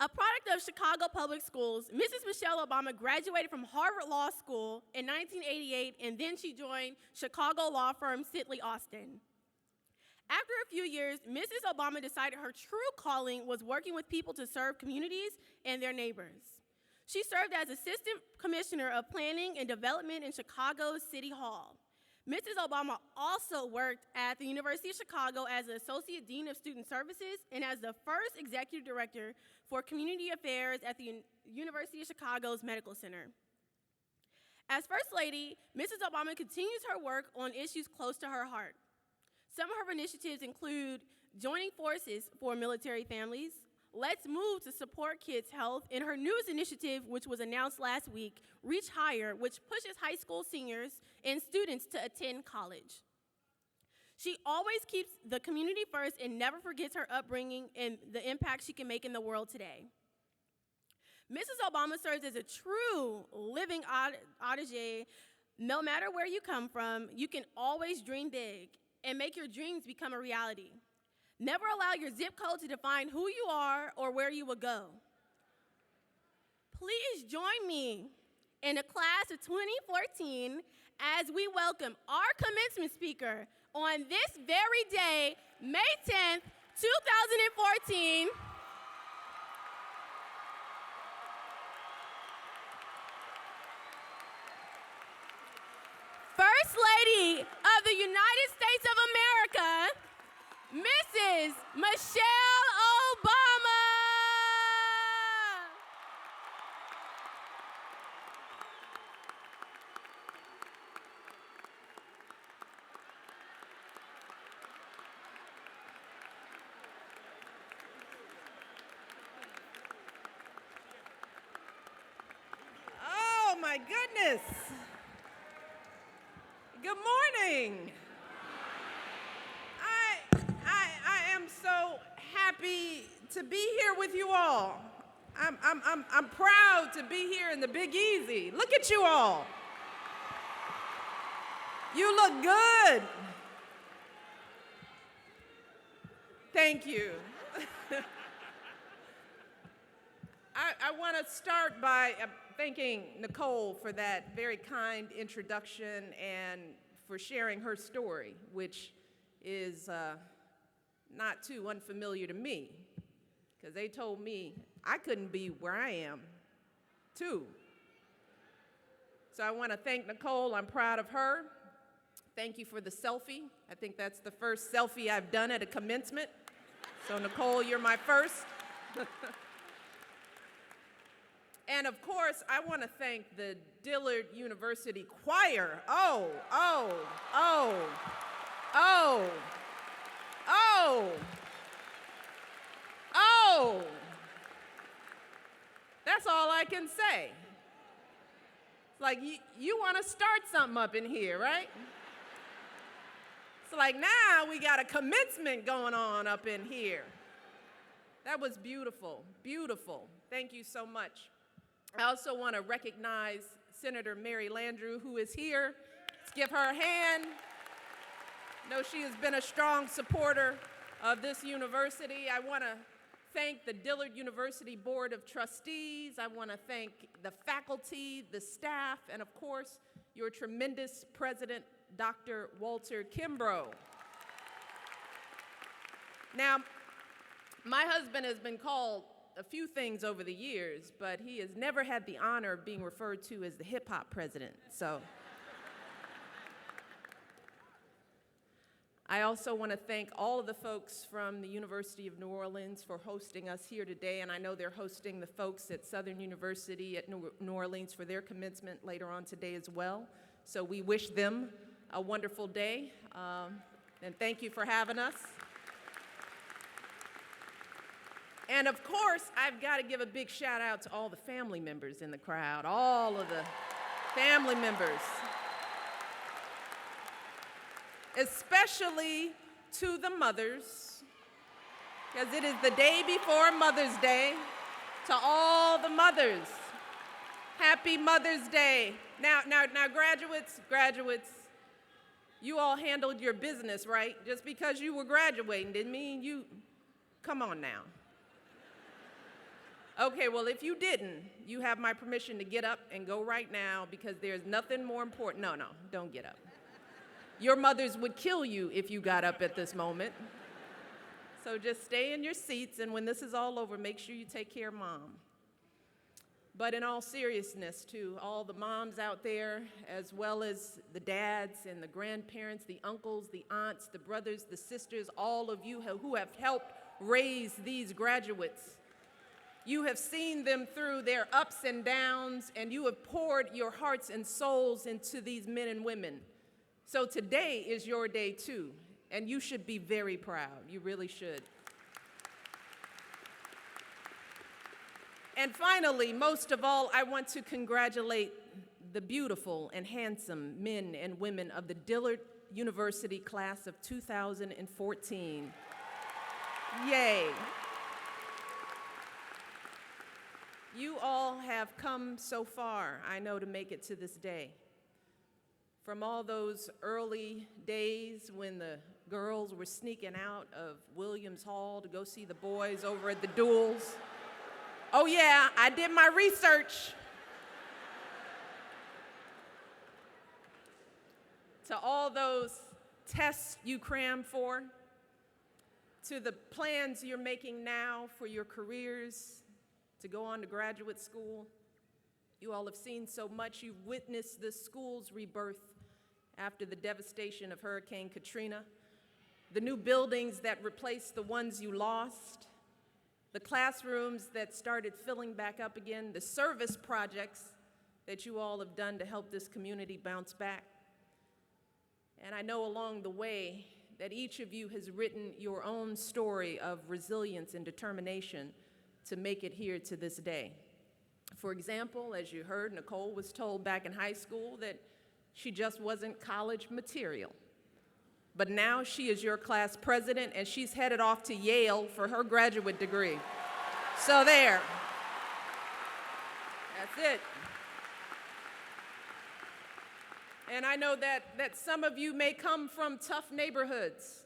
A product of Chicago Public Schools, Mrs. Michelle Obama graduated from Harvard Law School in 1988, and then she joined Chicago law firm Sidley Austin. After a few years, Mrs. Obama decided her true calling was working with people to serve communities and their neighbors. She served as Assistant Commissioner of Planning and Development in Chicago City Hall. Mrs. Obama also worked at the University of Chicago as the Associate Dean of Student Services and as the first Executive Director for Community Affairs at the University of Chicago's Medical Center. As First Lady, Mrs. Obama continues her work on issues close to her heart. Some of her initiatives include joining forces for military families, Let's Move to support kids' health, and her newest initiative, which was announced last week, Reach Higher, which pushes high school seniors and students to attend college. She always keeps the community first and never forgets her upbringing and the impact she can make in the world today. Mrs. Obama serves as a true living adage. No matter where you come from, you can always dream big and make your dreams become a reality. Never allow your zip code to define who you are or where you will go. Please join me in the class of 2014 as we welcome our commencement speaker on this very day, May 10th, 2014. First Lady of the United States of America, Mrs. Michelle Obama. Oh my goodness. Good morning. I am so happy to be here with you all. I'm proud to be here in the Big Easy. Look at you all. You look good. Thank you. I want to start by thanking Nicole for that very kind introduction and for sharing her story, which is not too unfamiliar to me, because they told me I couldn't be where I am, too. So I want to thank Nicole. I'm proud of her. Thank you for the selfie. I think that's the first selfie I've done at a commencement. So Nicole, you're my first. And of course, I want to thank the Dillard University choir. Oh. That's all I can say. It's like, you want to start something up in here, right? It's like, now we got a commencement going on up in here. That was beautiful, beautiful. Thank you so much. I also want to recognize Senator Mary Landrieu, who is here. Let's give her a hand. I know she has been a strong supporter of this university. I want to thank the Dillard University Board of Trustees. I want to thank the faculty, the staff, and of course, your tremendous president, Dr. Walter Kimbrough. Now, my husband has been called a few things over the years, but he has never had the honor of being referred to as the hip-hop president, so. I also want to thank all of the folks from the University of New Orleans for hosting us here today, and I know they're hosting the folks at Southern University at New Orleans for their commencement later on today as well. So we wish them a wonderful day, and thank you for having us. And of course, I've got to give a big shout out to all the family members in the crowd, all of the family members. Especially to the mothers, because it is the day before Mother's Day. To all the mothers, happy Mother's Day. Now, graduates, you all handled your business, right? Just because you were graduating didn't mean you, come on now. Okay, well, if you didn't, you have my permission to get up and go right now because there's nothing more important. No, don't get up. Your mothers would kill you if you got up at this moment. So just stay in your seats, and when this is all over, make sure you take care of Mom. But in all seriousness, to all the moms out there, as well as the dads and the grandparents, the uncles, the aunts, the brothers, the sisters, all of you who have helped raise these graduates. You have seen them through their ups and downs, and you have poured your hearts and souls into these men and women. So today is your day too, and you should be very proud. You really should. And finally, most of all, I want to congratulate the beautiful and handsome men and women of the Dillard University class of 2014. Yay. You all have come so far, I know, to make it to this day. From all those early days when the girls were sneaking out of Williams Hall to go see the boys over at the duels. Oh yeah, I did my research. To all those tests you crammed for, to the plans you're making now for your careers, to go on to graduate school. You all have seen so much. You've witnessed the school's rebirth after the devastation of Hurricane Katrina, the new buildings that replaced the ones you lost, the classrooms that started filling back up again, the service projects that you all have done to help this community bounce back. And I know along the way that each of you has written your own story of resilience and determination to make it here to this day. For example, as you heard, Nicole was told back in high school that she just wasn't college material. But now she is your class president, and she's headed off to Yale for her graduate degree. So there. That's it. And I know that some of you may come from tough neighborhoods.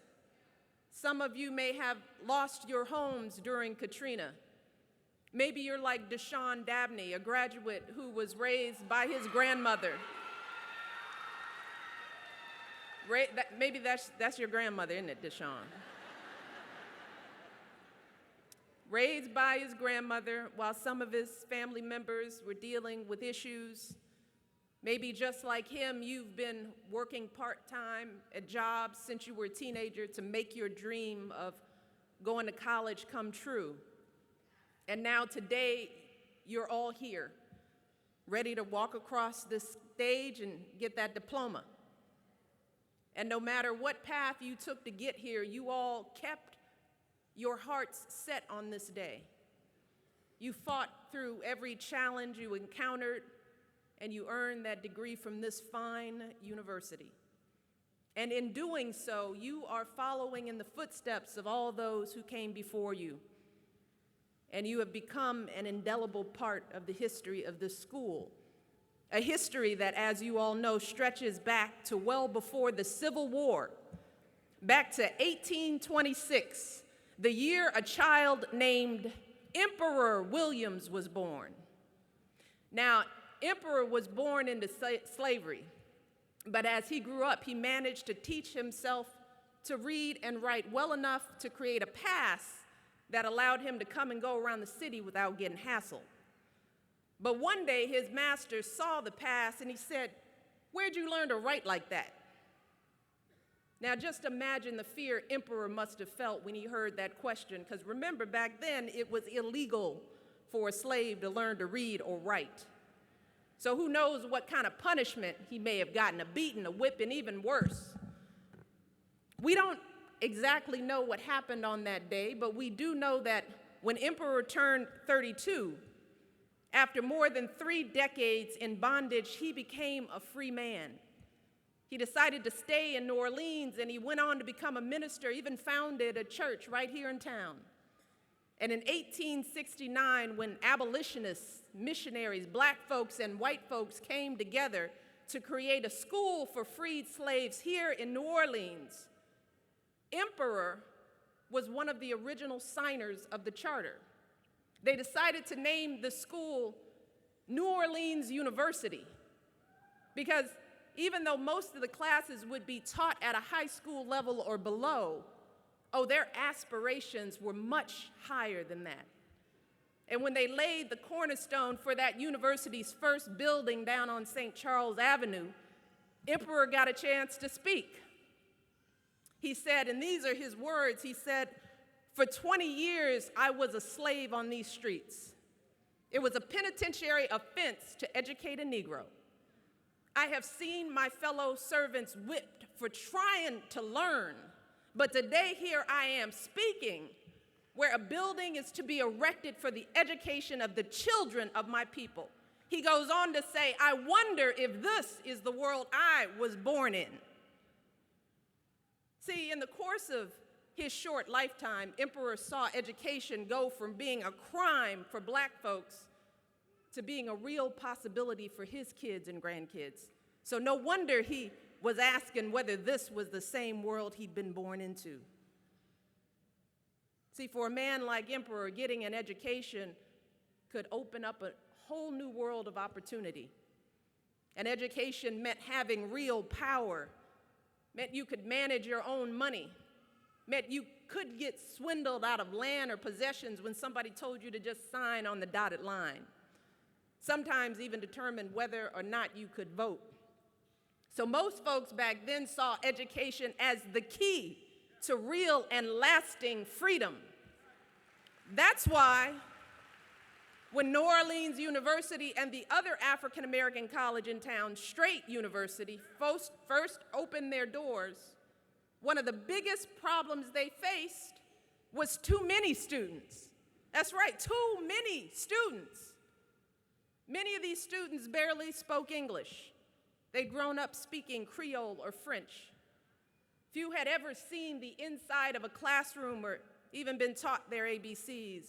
Some of you may have lost your homes during Katrina. Maybe you're like Deshaun Dabney, a graduate who was raised by his grandmother. Maybe that's your grandmother, isn't it, Deshaun? Raised by his grandmother while some of his family members were dealing with issues. Maybe just like him, you've been working part-time at jobs since you were a teenager to make your dream of going to college come true. And now today, you're all here, ready to walk across this stage and get that diploma. And no matter what path you took to get here, you all kept your hearts set on this day. You fought through every challenge you encountered, and you earned that degree from this fine university. And in doing so, you are following in the footsteps of all those who came before you. And you have become an indelible part of the history of this school. A history that, as you all know, stretches back to well before the Civil War, back to 1826, the year a child named Emperor Williams was born. Now, Emperor was born into slavery, but as he grew up, he managed to teach himself to read and write well enough to create a pass that allowed him to come and go around the city without getting hassled. But one day, his master saw the pass and he said, "Where'd you learn to write like that?" Now, just imagine the fear Emperor must have felt when he heard that question, because remember, back then, it was illegal for a slave to learn to read or write. So who knows what kind of punishment he may have gotten, a beating, a whipping, even worse. We don't exactly know what happened on that day, but we do know that when Emperor turned 32, after more than 3 decades in bondage, he became a free man. He decided to stay in New Orleans, and he went on to become a minister, even founded a church right here in town. And in 1869, when abolitionists, missionaries, black folks, and white folks came together to create a school for freed slaves here in New Orleans, Emperor was one of the original signers of the charter. They decided to name the school New Orleans University because even though most of the classes would be taught at a high school level or below, their aspirations were much higher than that. And when they laid the cornerstone for that university's first building down on St. Charles Avenue, Emperor got a chance to speak. He said, and these are his words, he said, "For 20 years, I was a slave on these streets. It was a penitentiary offense to educate a Negro. I have seen my fellow servants whipped for trying to learn, but today here I am speaking where a building is to be erected for the education of the children of my people." He goes on to say, "I wonder if this is the world I was born in." See, in the course of his short lifetime, Emperor saw education go from being a crime for black folks to being a real possibility for his kids and grandkids. So no wonder he was asking whether this was the same world he'd been born into. See, for a man like Emperor, getting an education could open up a whole new world of opportunity. An education meant having real power, meant you could manage your own money, meant you could get swindled out of land or possessions when somebody told you to just sign on the dotted line. Sometimes even determine whether or not you could vote. So most folks back then saw education as the key to real and lasting freedom. That's why when New Orleans University and the other African American college in town, Straight University, first opened their doors, one of the biggest problems they faced was too many students. That's right, too many students. Many of these students barely spoke English. They'd grown up speaking Creole or French. Few had ever seen the inside of a classroom or even been taught their ABCs.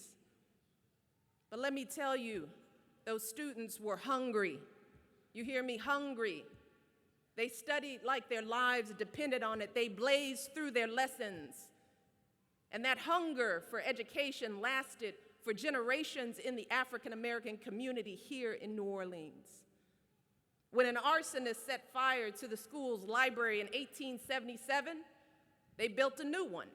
But let me tell you, those students were hungry. You hear me? Hungry. They studied like their lives depended on it. They blazed through their lessons. And that hunger for education lasted for generations in the African American community here in New Orleans. When an arsonist set fire to the school's library in 1877, they built a new one.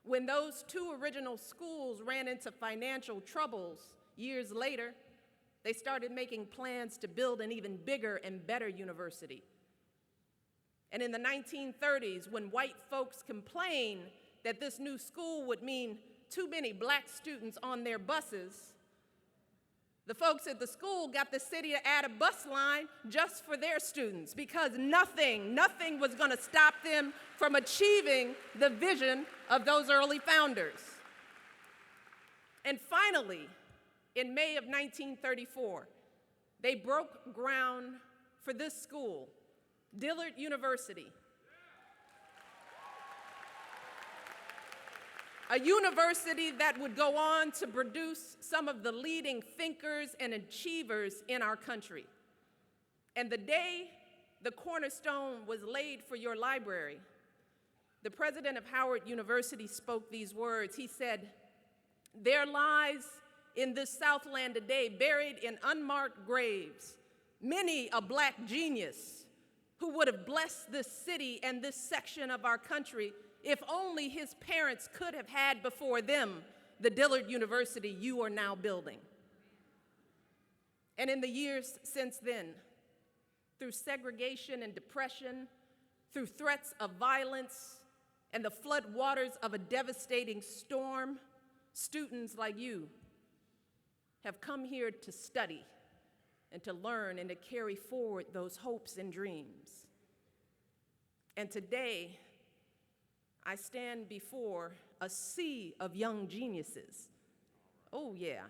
When those two original schools ran into financial troubles years later, they started making plans to build an even bigger and better university. And in the 1930s, when white folks complained that this new school would mean too many black students on their buses, the folks at the school got the city to add a bus line just for their students because nothing was going to stop them from achieving the vision of those early founders. And finally, in May of 1934, they broke ground for this school, Dillard University. A university that would go on to produce some of the leading thinkers and achievers in our country. And the day the cornerstone was laid for your library, the president of Howard University spoke these words. He said, "There lies in this Southland today, buried in unmarked graves, many a black genius who would have blessed this city and this section of our country if only his parents could have had before them the Dillard University you are now building." And in the years since then, through segregation and depression, through threats of violence and the flood waters of a devastating storm, students like you have come here to study and to learn and to carry forward those hopes and dreams. And today, I stand before a sea of young geniuses. Oh, yeah.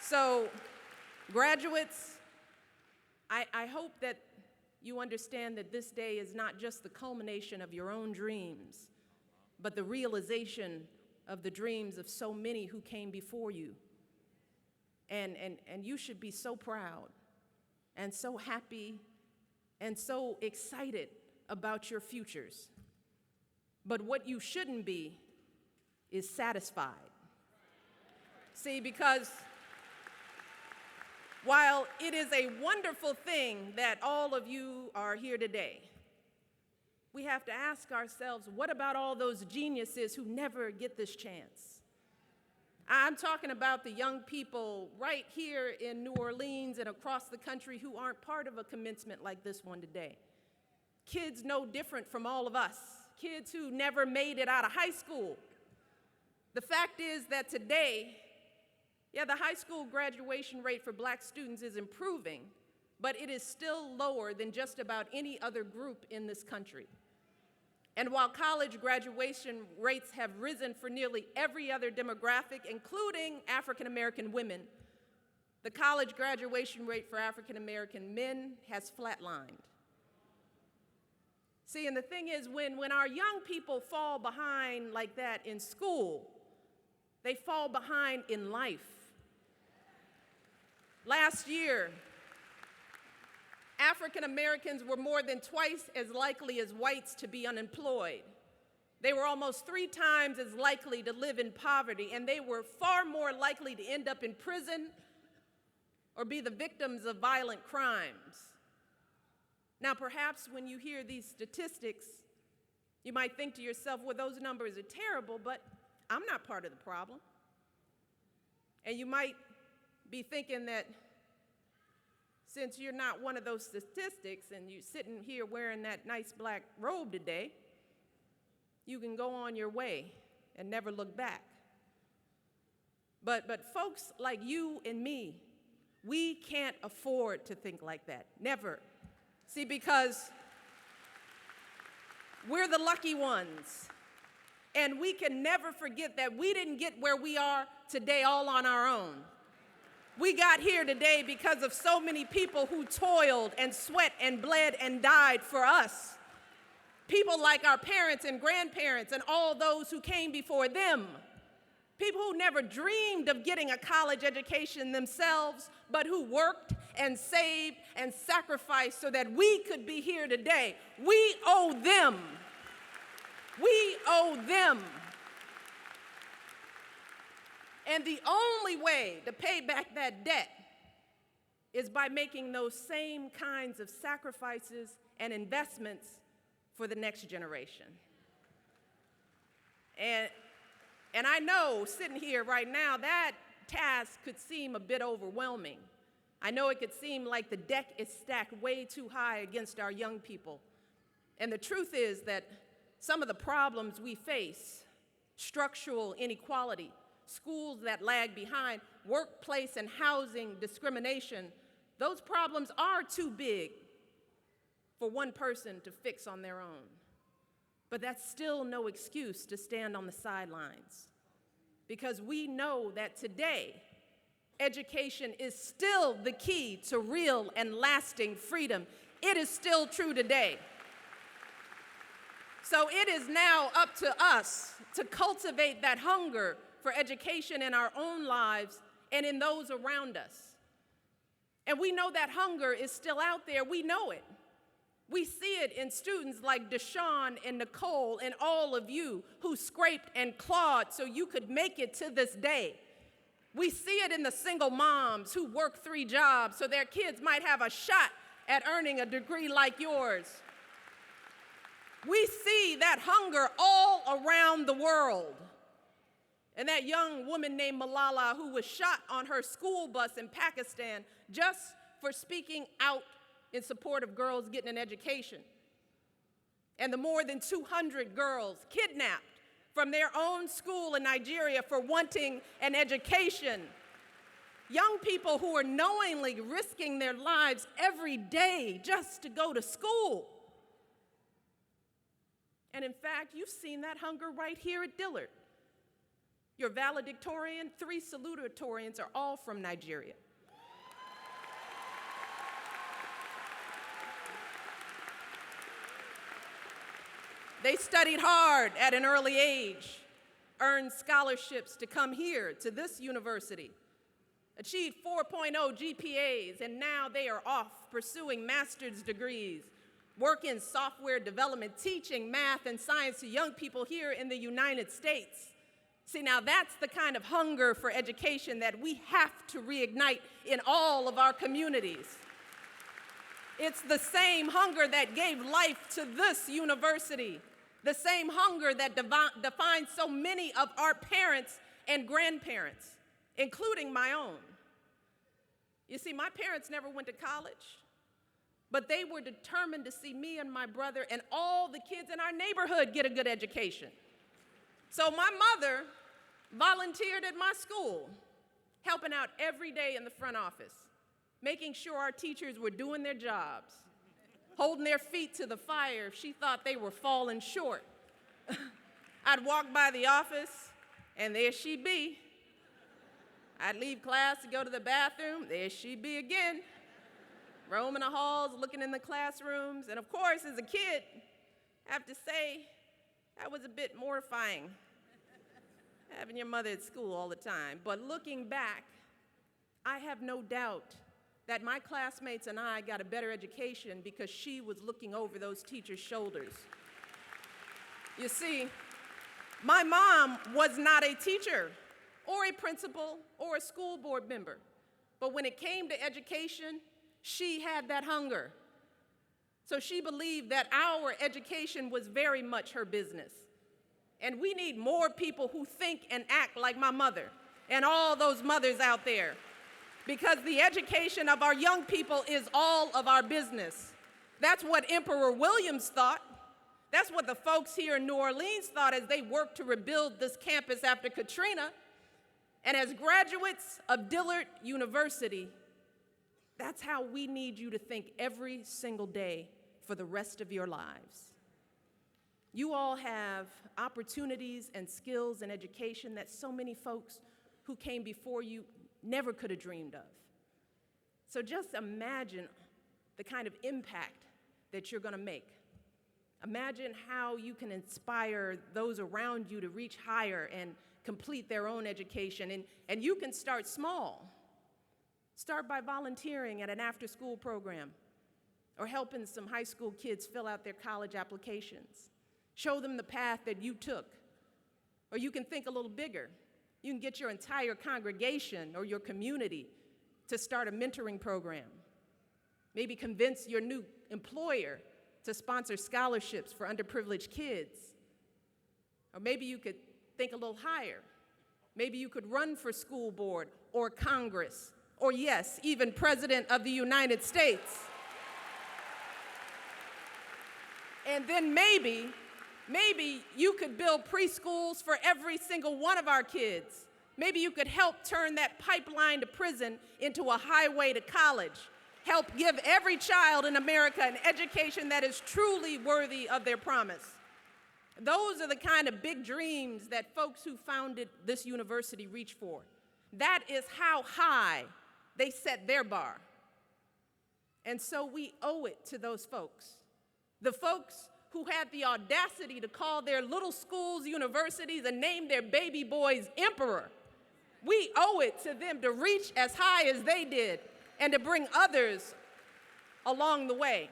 So, graduates, I hope that you understand that this day is not just the culmination of your own dreams, but the realization of the dreams of so many who came before you. And you should be so proud and so happy and so excited about your futures. But what you shouldn't be is satisfied. See, because while it is a wonderful thing that all of you are here today, we have to ask ourselves, what about all those geniuses who never get this chance? I'm talking about the young people right here in New Orleans and across the country who aren't part of a commencement like this one today. Kids no different from all of us, kids who never made it out of high school. The fact is that today, the high school graduation rate for black students is improving, but it is still lower than just about any other group in this country. And while college graduation rates have risen for nearly every other demographic, including African American women, the college graduation rate for African American men has flatlined. See, and the thing is, when our young people fall behind like that in school, they fall behind in life. Last year, African Americans were more than twice as likely as whites to be unemployed. They were almost 3 times as likely to live in poverty, and they were far more likely to end up in prison or be the victims of violent crimes. Now, perhaps when you hear these statistics, you might think to yourself, well, those numbers are terrible, but I'm not part of the problem. And you might be thinking that since you're not one of those statistics and you're sitting here wearing that nice black robe today, you can go on your way and never look back. But folks like you and me, we can't afford to think like that, never. See, because we're the lucky ones, and we can never forget that we didn't get where we are today all on our own. We got here today because of so many people who toiled and sweat and bled and died for us. People like our parents and grandparents and all those who came before them. People who never dreamed of getting a college education themselves, but who worked and saved and sacrificed so that we could be here today. We owe them. We owe them. And the only way to pay back that debt is by making those same kinds of sacrifices and investments for the next generation. And I know, sitting here right now, that task could seem a bit overwhelming. I know it could seem like the deck is stacked way too high against our young people. And the truth is that some of the problems we face, structural inequality, schools that lag behind, workplace and housing discrimination, those problems are too big for one person to fix on their own. But that's still no excuse to stand on the sidelines, because we know that today, education is still the key to real and lasting freedom. It is still true today. So it is now up to us to cultivate that hunger for education in our own lives and in those around us. And we know that hunger is still out there. We know it. We see it in students like Deshaun and Nicole and all of you who scraped and clawed so you could make it to this day. We see it in the single moms who work 3 jobs so their kids might have a shot at earning a degree like yours. We see that hunger all around the world. And that young woman named Malala, who was shot on her school bus in Pakistan just for speaking out in support of girls getting an education. And the more than 200 girls kidnapped from their own school in Nigeria for wanting an education. Young people who are knowingly risking their lives every day just to go to school. And in fact, you've seen that hunger right here at Dillard. Your valedictorian, 3 salutatorians are all from Nigeria. They studied hard at an early age, earned scholarships to come here to this university, achieved 4.0 GPAs, and now they are off pursuing master's degrees, work in software development, teaching math and science to young people here in the United States. See, now that's the kind of hunger for education that we have to reignite in all of our communities. It's the same hunger that gave life to this university, the same hunger that defines so many of our parents and grandparents, including my own. You see, my parents never went to college, but they were determined to see me and my brother and all the kids in our neighborhood get a good education. So my mother volunteered at my school, helping out every day in the front office, making sure our teachers were doing their jobs, holding their feet to the fire if she thought they were falling short. I'd walk by the office, and there she'd be. I'd leave class to go to the bathroom, there she'd be again, roaming the halls, looking in the classrooms. And of course, as a kid, I have to say, that was a bit mortifying, having your mother at school all the time. But looking back, I have no doubt that my classmates and I got a better education because she was looking over those teachers' shoulders. You see, my mom was not a teacher or a principal or a school board member, but when it came to education, she had that hunger. So she believed that our education was very much her business. And we need more people who think and act like my mother and all those mothers out there, because the education of our young people is all of our business. That's what Emperor Williams thought. That's what the folks here in New Orleans thought as they worked to rebuild this campus after Katrina. And as graduates of Dillard University, that's how we need you to think every single day for the rest of your lives. You all have opportunities and skills and education that so many folks who came before you never could have dreamed of. So just imagine the kind of impact that you're going to make. Imagine how you can inspire those around you to reach higher and complete their own education. And you can start small. Start by volunteering at an after-school program or helping some high school kids fill out their college applications. Show them the path that you took. Or you can think a little bigger. You can get your entire congregation or your community to start a mentoring program. Maybe convince your new employer to sponsor scholarships for underprivileged kids. Or maybe you could think a little higher. Maybe you could run for school board or Congress, or yes, even President of the United States. And then maybe you could build preschools for every single one of our kids. Maybe you could help turn that pipeline to prison into a highway to college. Help give every child in America an education that is truly worthy of their promise. Those are the kind of big dreams that folks who founded this university reach for. That is how high they set their bar. And so we owe it to those folks. The folks who had the audacity to call their little schools universities and name their baby boys emperor. We owe it to them to reach as high as they did and to bring others along the way.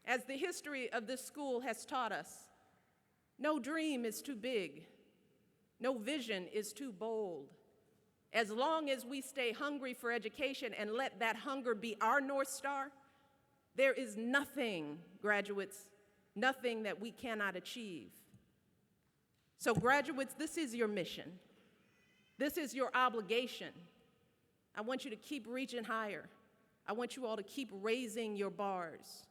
As the history of this school has taught us, no dream is too big, no vision is too bold. As long as we stay hungry for education and let that hunger be our North Star, there is nothing, graduates, nothing that we cannot achieve. So graduates, this is your mission. This is your obligation. I want you to keep reaching higher. I want you all to keep raising your bars.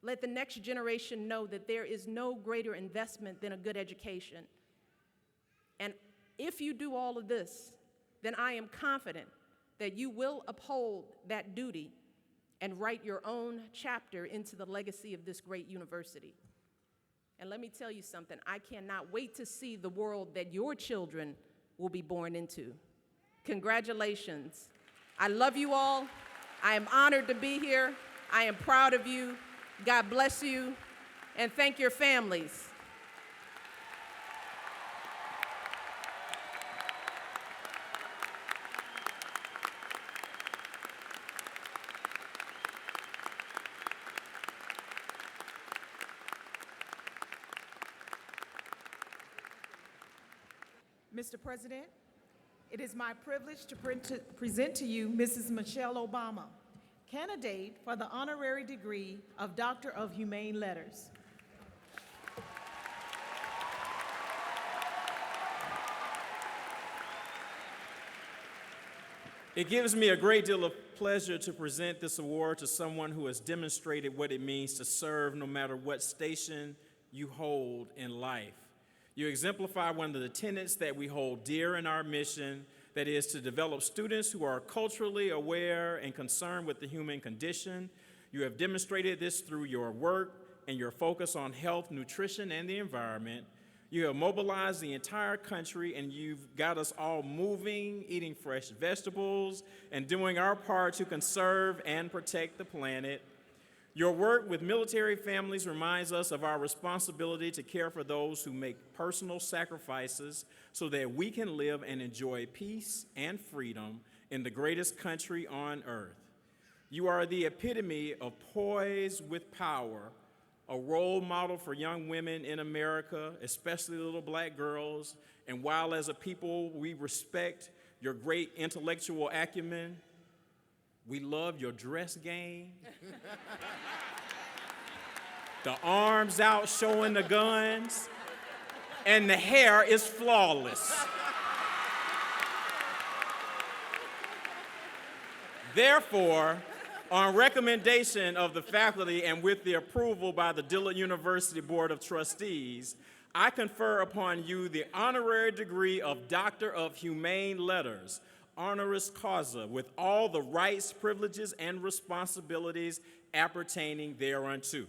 Let the next generation know that there is no greater investment than a good education. And if you do all of this, then I am confident that you will uphold that duty and write your own chapter into the legacy of this great university. And let me tell you something, I cannot wait to see the world that your children will be born into. Congratulations. I love you all. I am honored to be here. I am proud of you. God bless you, and thank your families. Mr. President, it is my privilege to present to you Mrs. Michelle Obama, candidate for the honorary degree of Doctor of Humane Letters. It gives me a great deal of pleasure to present this award to someone who has demonstrated what it means to serve no matter what station you hold in life. You exemplify one of the tenets that we hold dear in our mission, that is to develop students who are culturally aware and concerned with the human condition. You have demonstrated this through your work and your focus on health, nutrition, and the environment. You have mobilized the entire country, and you've got us all moving, eating fresh vegetables, and doing our part to conserve and protect the planet. Your work with military families reminds us of our responsibility to care for those who make personal sacrifices so that we can live and enjoy peace and freedom in the greatest country on earth. You are the epitome of poise with power, a role model for young women in America, especially little black girls. And while as a people we respect your great intellectual acumen, we love your dress game. The arms out showing the guns, and the hair is flawless. Therefore, on recommendation of the faculty and with the approval by the Dillard University Board of Trustees, I confer upon you the honorary degree of Doctor of Humane Letters, honoris causa, with all the rights, privileges, and responsibilities appertaining thereunto.